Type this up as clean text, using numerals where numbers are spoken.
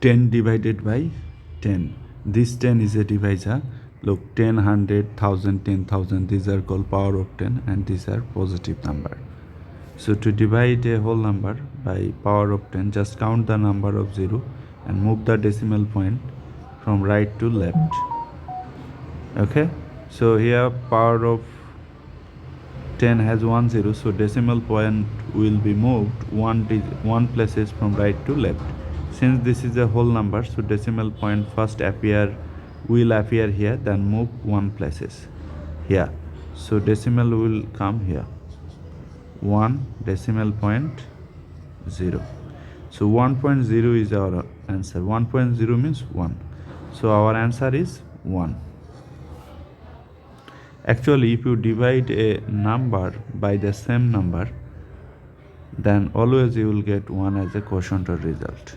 10 divided by 10. This 10 is a divisor. Look, 10, 100, 1000, 10,000, these are called power of 10 and these are positive number. So to divide a whole number by power of 10, just count the number of 0 and move the decimal point from right to left. Okay, so here power of 10 has 1 0, so decimal point will be moved one places from right to left. Since this is a whole number, so decimal point first will appear here, then move one places here. So decimal will come here, 1 decimal point 0. So 1.0 is our answer. 1.0 means 1. So our answer is 1. Actually, if you divide a number by the same number, then always you will get 1 as a quotient or result.